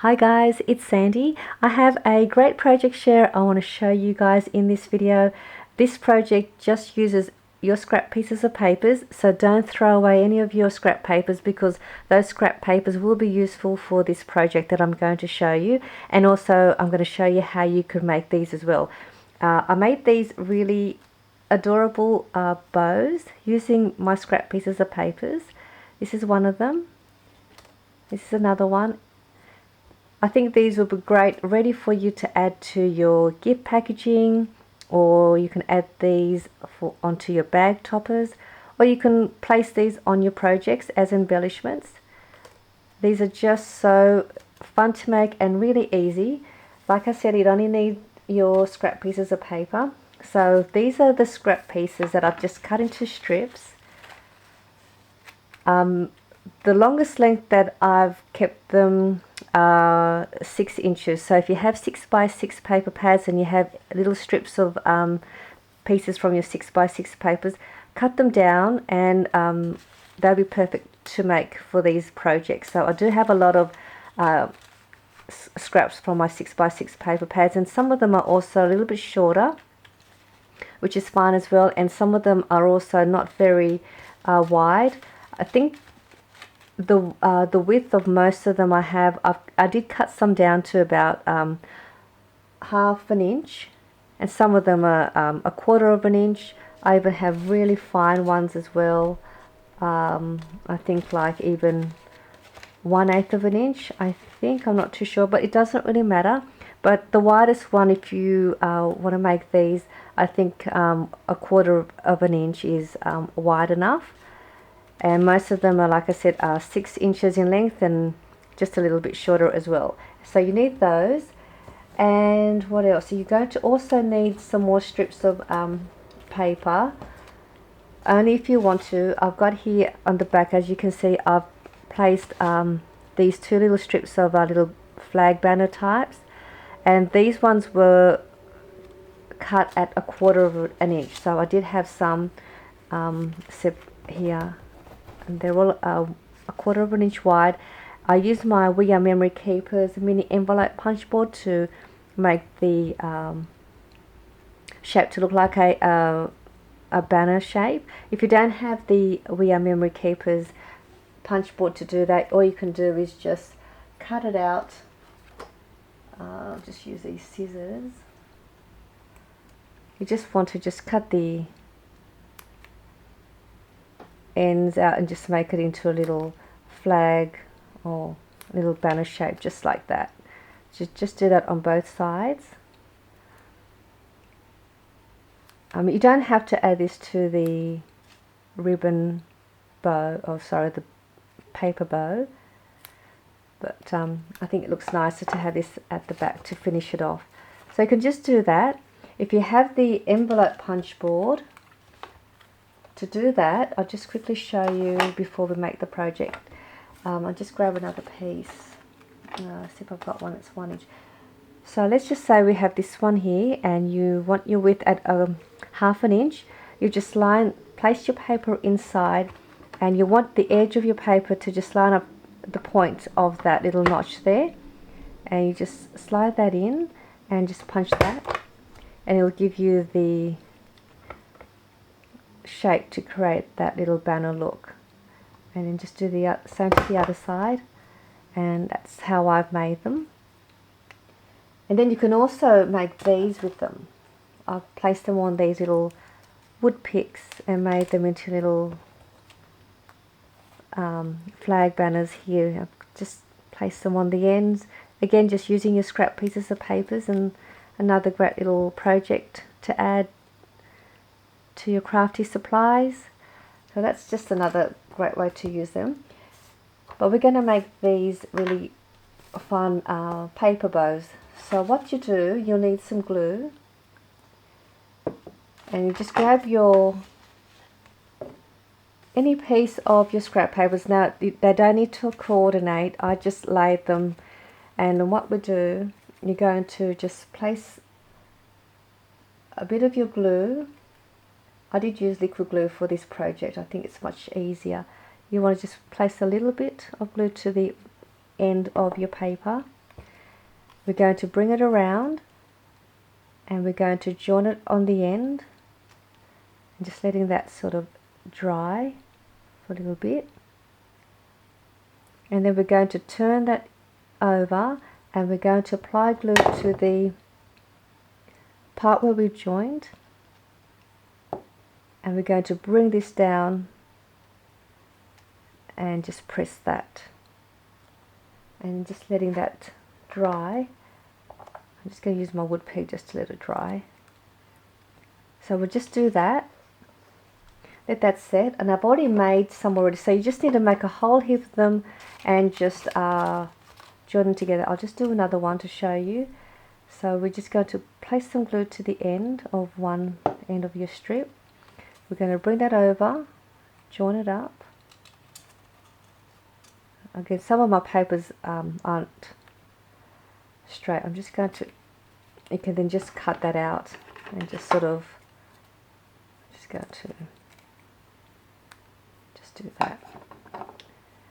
Hi guys, it's Sandy. I have a great project share I want to show you guys in this video. This project just uses your scrap pieces of papers, so don't throw away any of your scrap papers because those scrap papers will be useful for this project that I'm going to show you, and also I'm going to show you how you could make these as well. I made these really adorable bows using my scrap pieces of papers. This is one of them. This is another one. I think these will be great, ready for you to add to your gift packaging, or you can add these onto your bag toppers, or you can place these on your projects as embellishments. These are just so fun to make and really easy. Like I said, you only need your scrap pieces of paper. So these are the scrap pieces that I've just cut into strips. The longest length that I've kept them 6 inches. So if you have 6x6 paper pads and you have little strips of pieces from your 6x6 papers, cut them down, and they'll be perfect to make for these projects. So I do have a lot of scraps from my 6x6 paper pads, and some of them are also a little bit shorter, which is fine as well, and some of them are also not very wide. I think the width of most of them I did cut some down to about half an inch, and some of them are a quarter of an inch. I even have really fine ones as well. I think like even 1/8 of an inch, I think. I'm not too sure, but it doesn't really matter. But the widest one, if you want to make these, I think a quarter of an inch is wide enough. And most of them are, like I said, 6 inches in length and just a little bit shorter as well. So you need those. And what else? So you're going to also need some more strips of paper, only if you want to. I've got here on the back, as you can see, I've placed these 2 little strips of little flag banner types, and these ones were cut at a quarter of an inch. So I did have some here, and they're all a quarter of an inch wide. I used my We Are Memory Keepers mini envelope punch board to make the shape to look like a banner shape. If you don't have the We Are Memory Keepers punch board to do that, all you can do is just cut it out. Just use these scissors. You just want to just cut the ends out and just make it into a little flag or a little banner shape, just like that. Just do that on both sides. You don't have to add this to the ribbon bow, or sorry, the paper bow, but I think it looks nicer to have this at the back to finish it off. So you can just do that. If you have the envelope punch board, to do that, I'll just quickly show you before we make the project. I'll just grab another piece. See if I've got one that's 1 inch. So let's just say we have this one here, and you want your width at half an inch. You just place your paper inside, and you want the edge of your paper to just line up the point of that little notch there, and you just slide that in and just punch that, and it'll give you the shape to create that little banner look. And then just do the same to the other side, and that's how I've made them. And then you can also make these with them. I've placed them on these little wood picks and made them into little flag banners here. I've just placed them on the ends, again just using your scrap pieces of papers, and another great little project to add to your crafty supplies. So that's just another great way to use them. But we're going to make these really fun paper bows. So what you do, you'll need some glue, and you just grab any piece of your scrap papers. Now they don't need to coordinate, I just laid them, and what we do, you're going to just place a bit of your glue. I did use liquid glue for this project, I think it's much easier. You want to just place a little bit of glue to the end of your paper, We're going to bring it around and we're going to join it on the end, and just letting that sort of dry for a little bit. And then we're going to turn that over and we're going to apply glue to the part where we've joined, and we're going to bring this down and just press that, and just letting that dry. I'm just going to use my wood peg just to let it dry. So we'll just do that, let that set, and I've already made some already, so you just need to make a whole heap of them and just join them together. I'll just do another one to show you. So we're just going to place some glue to the end of one end of your strip. We're going to bring that over, join it up. Again, some of my papers aren't straight. I'm just going to, you can then just cut that out and just sort of, just go to, just do that.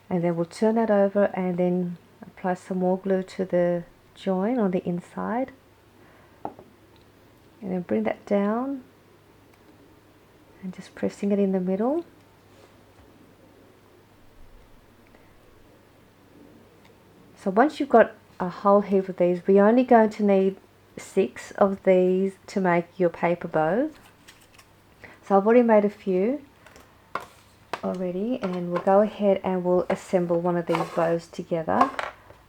And then we'll turn that over and then apply some more glue to the join on the inside. And then bring that down and just pressing it in the middle. So once you've got a whole heap of these, we're only going to need 6 of these to make your paper bow. So I've already made a few already, and we'll go ahead and we'll assemble one of these bows together,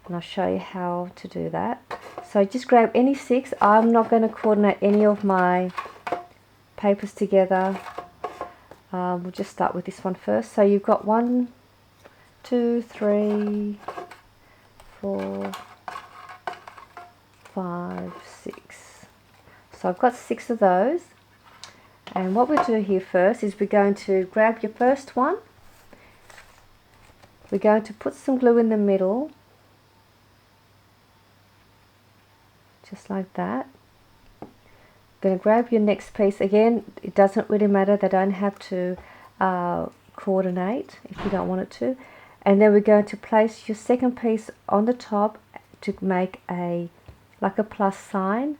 and I'll show you how to do that. So just grab any 6. I'm not going to coordinate any of my papers together. We'll just start with this one first. So you've got 1, 2, 3, 4, 5, 6. So I've got 6 of those. And what we'll do here first is we're going to grab your first one. We're going to put some glue in the middle, just like that. Going to grab your next piece. Again, it doesn't really matter, they don't have to coordinate if you don't want it to. And then we're going to place your second piece on the top to make like a plus sign.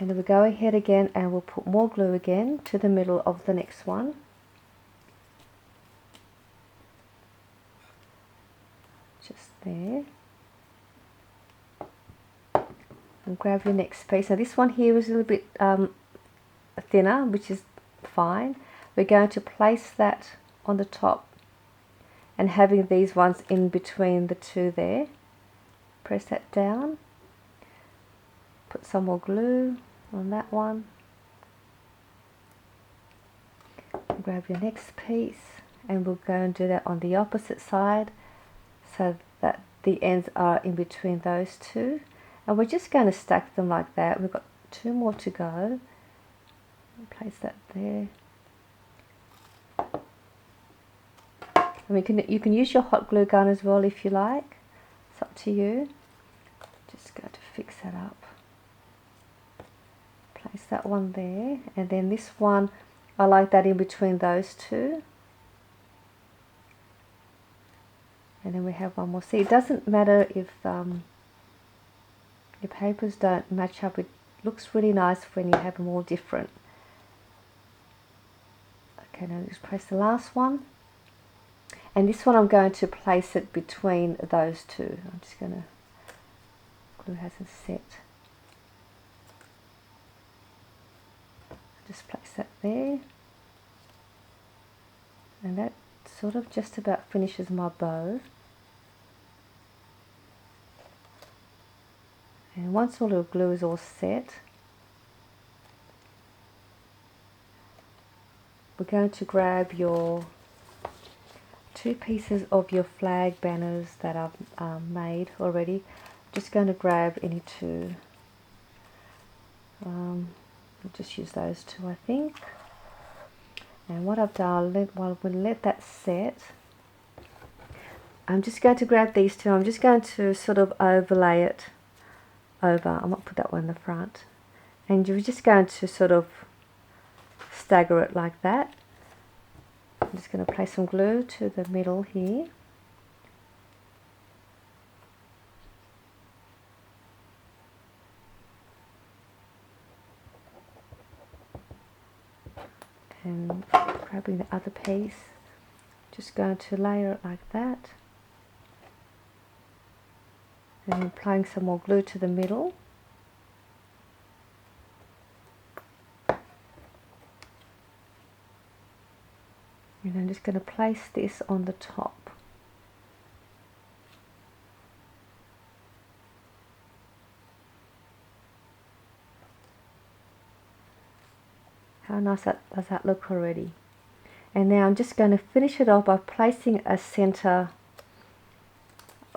And then we go ahead again and we'll put more glue again to the middle of the next one. Just there. And grab your next piece. Now this one here is a little bit thinner, which is fine. We're going to place that on the top and having these ones in between the two there. Press that down. Put some more glue on that one. Grab your next piece and we'll go and do that on the opposite side so that the ends are in between those two. And we're just going to stack them like that. We've got 2 more to go. Place that there. I mean, you can use your hot glue gun as well if you like. It's up to you. Just going to fix that up. Place that one there, and then this one, I like that in between those two. And then we have one more. See, it doesn't matter if your papers don't match up. It looks really nice when you have them all different. Okay, now let's place the last one. And this one I'm going to place it between those two. I'm just going to, glue hasn't set. Just place that there. And that sort of just about finishes my bow. And once all the glue is all set, we're going to grab your 2 pieces of your flag banners that I've made already. I'm just going to grab any 2. I'll just use those 2, I think. And what I've done, while we'll let that set, I'm just going to grab these 2. I'm just going to sort of overlay it over. I might put that one in the front. And you're just going to sort of stagger it like that. I'm just going to place some glue to the middle here. And grabbing the other piece, just going to layer it like that, and applying some more glue to the middle. And I'm just going to place this on the top. How nice does that look already? And now I'm just going to finish it off by placing a center,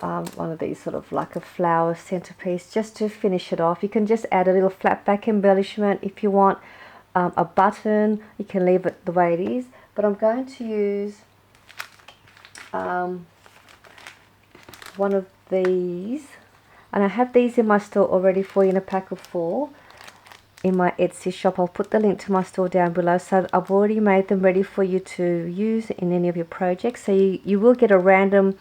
one of these sort of like a flower centerpiece, just to finish it off. You can just add a little flat back embellishment if you want. A button, you can leave it the way it is, but I'm going to use one of these, and I have these in my store already for you in a pack of 4 in my Etsy shop. I'll put the link to my store down below. So I've already made them ready for you to use in any of your projects. So you will get a random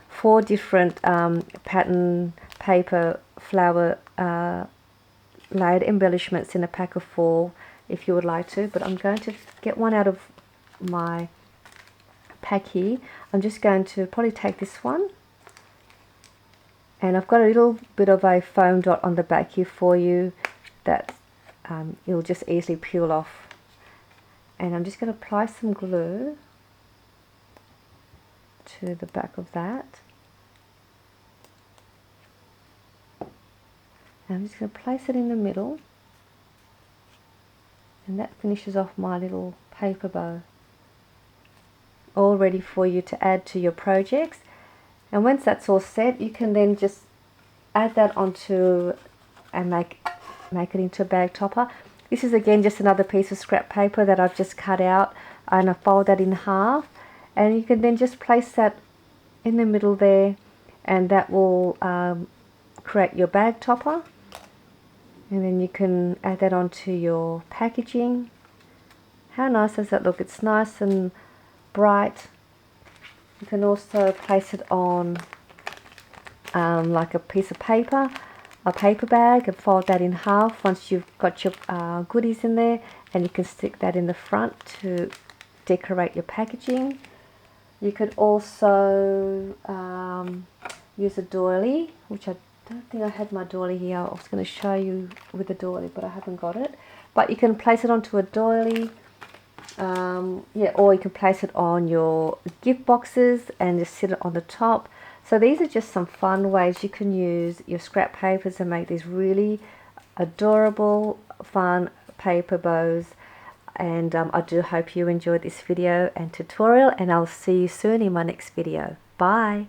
4 different pattern paper flower layered embellishments in a pack of 4 if you would like to, but I'm going to get one out of my pack here. I'm just going to probably take this one, and I've got a little bit of a foam dot on the back here for you that it'll just easily peel off. And I'm just going to apply some glue to the back of that, and I'm just going to place it in the middle. And that finishes off my little paper bow, all ready for you to add to your projects. And once that's all set, you can then just add that onto and make it into a bag topper. This is again just another piece of scrap paper that I've just cut out, and I fold that in half, and you can then just place that in the middle there, and that will create your bag topper. And then you can add that onto your packaging. How nice does that look? It's nice and bright. You can also place it on like a piece of paper, a paper bag, and fold that in half once you've got your goodies in there, and you can stick that in the front to decorate your packaging. You could also use a doily, which I don't think I had my doily here. I was going to show you with a doily, but I haven't got it. But you can place it onto a doily, yeah, or you can place it on your gift boxes and just sit it on the top. So these are just some fun ways you can use your scrap papers and make these really adorable, fun paper bows. And I do hope you enjoyed this video and tutorial, and I'll see you soon in my next video. Bye!